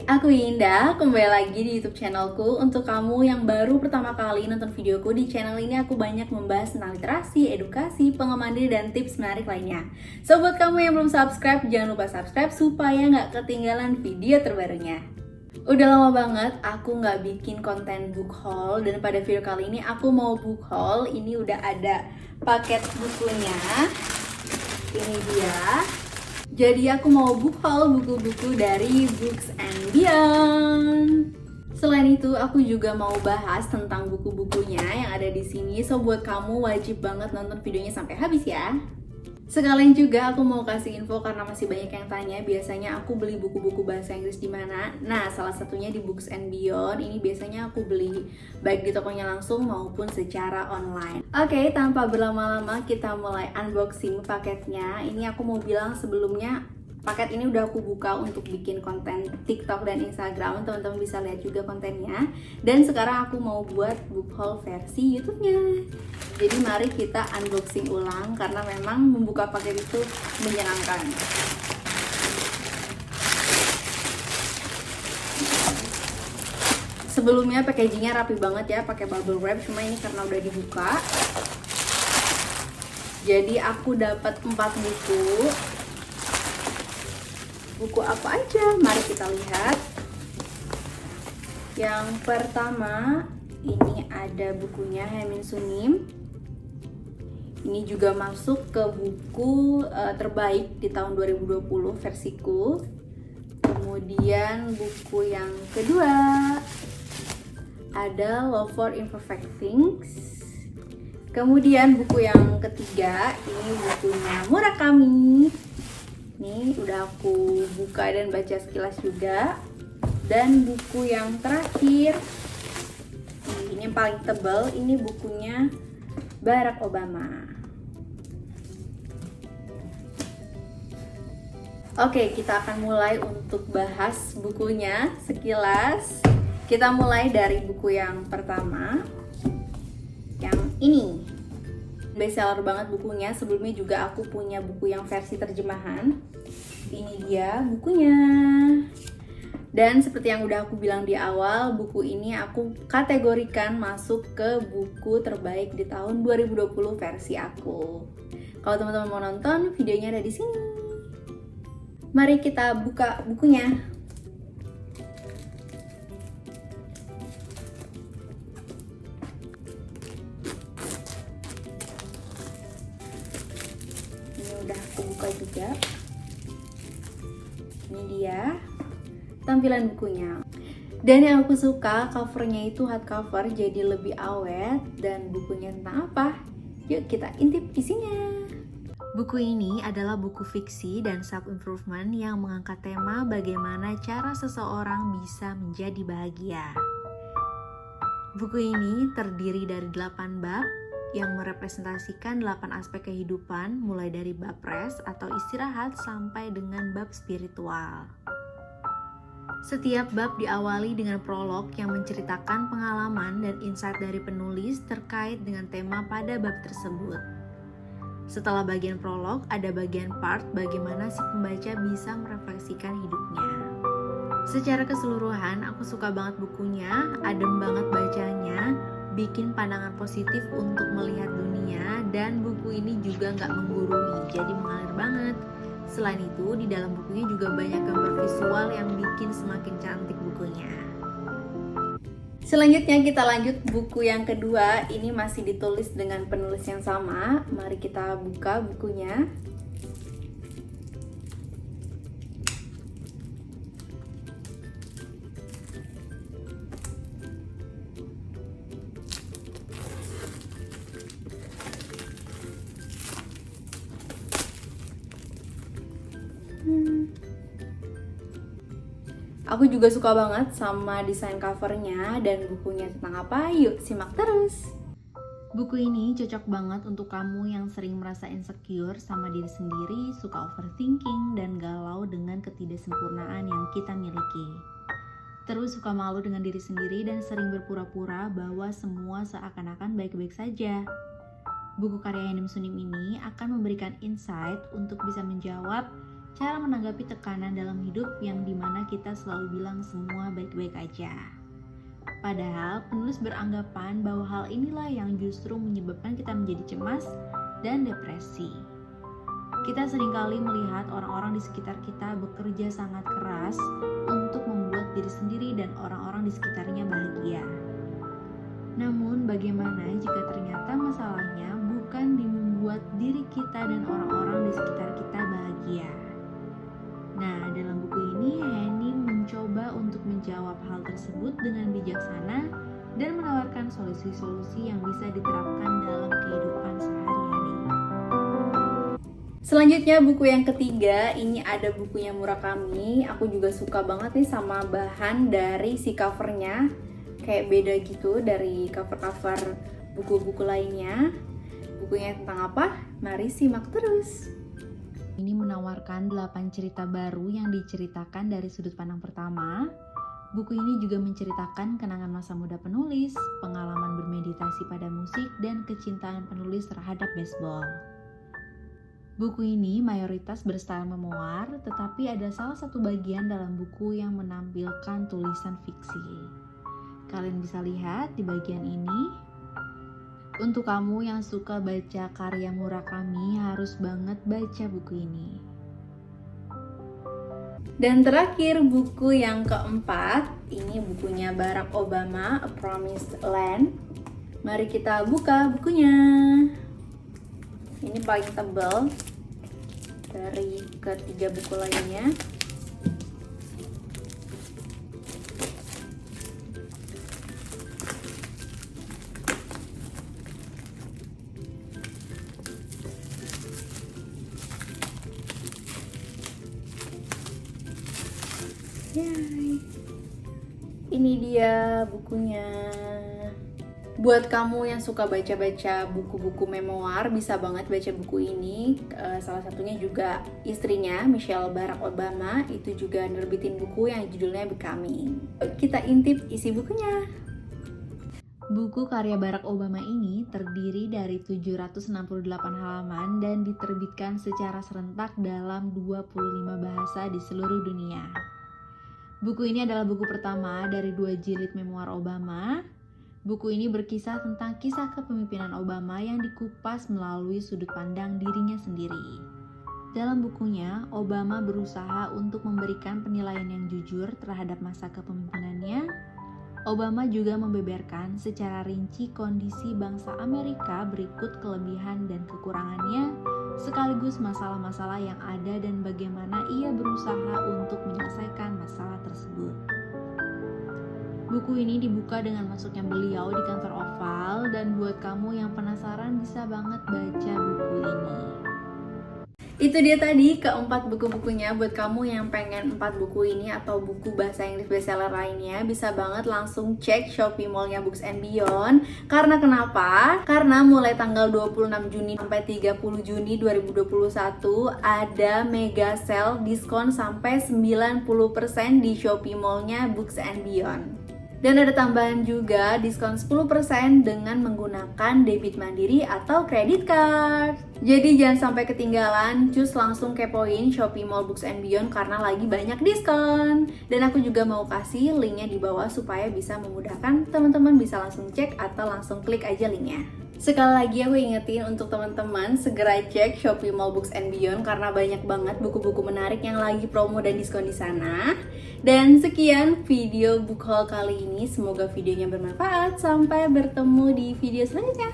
aku Indah, kembali lagi di YouTube channelku. Untuk kamu yang baru pertama kali nonton videoku, di channel ini aku banyak membahas tentang literasi, edukasi, pengembangan diri, dan tips menarik lainnya. So, buat kamu yang belum subscribe, jangan lupa subscribe supaya nggak ketinggalan video terbarunya. Udah lama banget aku nggak bikin konten book haul, dan pada video kali ini aku mau book haul. Ini udah ada paket bukunya. Ini dia. Jadi aku mau book haul buku-buku dari Books and Beyond. Selain itu, aku juga mau bahas tentang buku-bukunya yang ada di sini. So, buat kamu wajib banget nonton videonya sampai habis ya. Sekalian juga aku mau kasih info karena masih banyak yang tanya, biasanya aku beli buku-buku bahasa Inggris di mana? Nah, salah satunya di Books and Beyond. Ini biasanya aku beli baik di tokonya langsung maupun secara online. Oke, tanpa berlama-lama kita mulai unboxing paketnya. Ini aku mau bilang sebelumnya, paket ini udah aku buka untuk bikin konten TikTok dan Instagram. Teman-teman bisa lihat juga kontennya. Dan sekarang aku mau buat book haul versi YouTube-nya. Jadi mari kita unboxing ulang karena memang membuka paket itu menyenangkan. Sebelumnya packagingnya rapi banget ya, pakai bubble wrap. Cuma ini karena udah dibuka. Jadi aku dapat 4 buku. Buku apa aja? Mari kita lihat. Yang pertama, ini ada bukunya Haemin Sunim. Ini juga masuk ke buku terbaik di tahun 2020 versiku. Kemudian buku yang kedua ada Love for Imperfect Things. Kemudian buku yang ketiga, ini bukunya Murakami. Ini udah aku buka dan baca sekilas juga. Dan buku yang terakhir, ini yang paling tebal, ini bukunya Barack Obama. Oke, kita akan mulai untuk bahas bukunya sekilas. Kita mulai dari buku yang pertama, yang ini. Bestseller banget bukunya. Sebelumnya juga aku punya buku yang versi terjemahan. Ini dia bukunya. Dan seperti yang udah aku bilang di awal, buku ini aku kategorikan masuk ke buku terbaik di tahun 2020 versi aku. Kalau teman-teman mau nonton, videonya ada di sini. Mari kita buka bukunya. Ini udah aku buka juga. Ini dia tampilan bukunya. Dan yang aku suka, covernya itu hardcover, jadi lebih awet. Dan bukunya tentang apa? Yuk kita intip isinya. Buku ini adalah buku fiksi dan self-improvement yang mengangkat tema bagaimana cara seseorang bisa menjadi bahagia. Buku ini terdiri dari 8 bab yang merepresentasikan 8 aspek kehidupan, mulai dari bab rest atau istirahat sampai dengan bab spiritual. Setiap bab diawali dengan prolog yang menceritakan pengalaman dan insight dari penulis terkait dengan tema pada bab tersebut. Setelah bagian prolog, ada bagian part bagaimana si pembaca bisa merefleksikan hidupnya. Secara keseluruhan, aku suka banget bukunya, adem banget bacanya, bikin pandangan positif untuk melihat dunia, dan buku ini juga nggak menggurui, jadi mengalir banget. Selain itu, di dalam bukunya juga banyak gambar visual yang bikin semakin cantik bukunya. Selanjutnya kita lanjut buku yang kedua. Ini masih ditulis dengan penulis yang sama. Mari kita buka bukunya. Aku juga suka banget sama desain covernya dan bukunya tentang apa. Yuk simak terus. Buku ini cocok banget untuk kamu yang sering merasa insecure sama diri sendiri, suka overthinking, dan galau dengan ketidaksempurnaan yang kita miliki. Terus suka malu dengan diri sendiri dan sering berpura-pura bahwa semua seakan-akan baik-baik saja. Buku karya Haemin Sunim ini akan memberikan insight untuk bisa menjawab cara menanggapi tekanan dalam hidup yang dimana kita selalu bilang semua baik-baik aja. Padahal penulis beranggapan bahwa hal inilah yang justru menyebabkan kita menjadi cemas dan depresi. Kita seringkali melihat orang-orang di sekitar kita bekerja sangat keras untuk membuat diri sendiri dan orang-orang di sekitarnya bahagia. Namun bagaimana jika ternyata masalahnya bukan di membuat diri kita dan orang-orang di sekitar kita bahagia? Nah, dalam buku ini Henny mencoba untuk menjawab hal tersebut dengan bijaksana dan menawarkan solusi-solusi yang bisa diterapkan dalam kehidupan sehari-hari. Selanjutnya buku yang ketiga, ini ada bukunya Murakami. Aku juga suka banget nih sama bahan dari si covernya. Kayak beda gitu dari cover-cover buku-buku lainnya. Bukunya tentang apa? Mari simak terus. Ini menawarkan 8 cerita baru yang diceritakan dari sudut pandang pertama. Buku ini juga menceritakan kenangan masa muda penulis, pengalaman bermeditasi pada musik, dan kecintaan penulis terhadap baseball. Buku ini mayoritas berstyle memoir, tetapi ada salah satu bagian dalam buku yang menampilkan tulisan fiksi. Kalian bisa lihat di bagian ini. Untuk kamu yang suka baca karya Murakami, harus banget baca buku ini. Dan terakhir buku yang keempat, ini bukunya Barack Obama, A Promised Land. Mari kita buka bukunya. Ini paling tebal dari ketiga buku lainnya. Yay. Ini dia bukunya. Buat kamu yang suka baca-baca buku-buku memoir, bisa banget baca buku ini. Salah satunya juga istrinya, Michelle Barack Obama, itu juga nerbitin buku yang judulnya Becoming. Kita intip isi bukunya. Buku karya Barack Obama ini terdiri dari 768 halaman dan diterbitkan secara serentak dalam 25 bahasa di seluruh dunia. Buku ini adalah buku pertama dari 2 jilid memoir Obama. Buku ini berkisah tentang kisah kepemimpinan Obama yang dikupas melalui sudut pandang dirinya sendiri. Dalam bukunya, Obama berusaha untuk memberikan penilaian yang jujur terhadap masa kepemimpinannya. Obama juga membeberkan secara rinci kondisi bangsa Amerika berikut kelebihan dan kekurangannya, sekaligus masalah-masalah yang ada dan bagaimana ia berusaha untuk menyelesaikan masalah tersebut. Buku ini dibuka dengan masuknya beliau di kantor Oval, dan buat kamu yang penasaran bisa banget baca buku ini. Itu dia tadi keempat buku-bukunya. Buat kamu yang pengen 4 buku ini atau buku bahasa Inggris bestseller lainnya, bisa banget langsung cek Shopee Mall-nya Books and Beyond. Karena kenapa? Karena mulai tanggal 26 Juni sampai 30 Juni 2021 ada mega sale diskon sampai 90% di Shopee Mall-nya Books and Beyond. Dan ada tambahan juga diskon 10% dengan menggunakan debit mandiri atau kredit card. Jadi jangan sampai ketinggalan, cus langsung kepoin Shopee Mall Books and Beyond karena lagi banyak diskon. Dan aku juga mau kasih linknya di bawah supaya bisa memudahkan teman-teman bisa langsung cek atau langsung klik aja linknya. Sekali lagi aku ingetin untuk teman-teman segera cek Shopee Mall Books and Beyond karena banyak banget buku-buku menarik yang lagi promo dan diskon di sana. Dan sekian video book haul kali ini, semoga videonya bermanfaat. Sampai bertemu di video selanjutnya.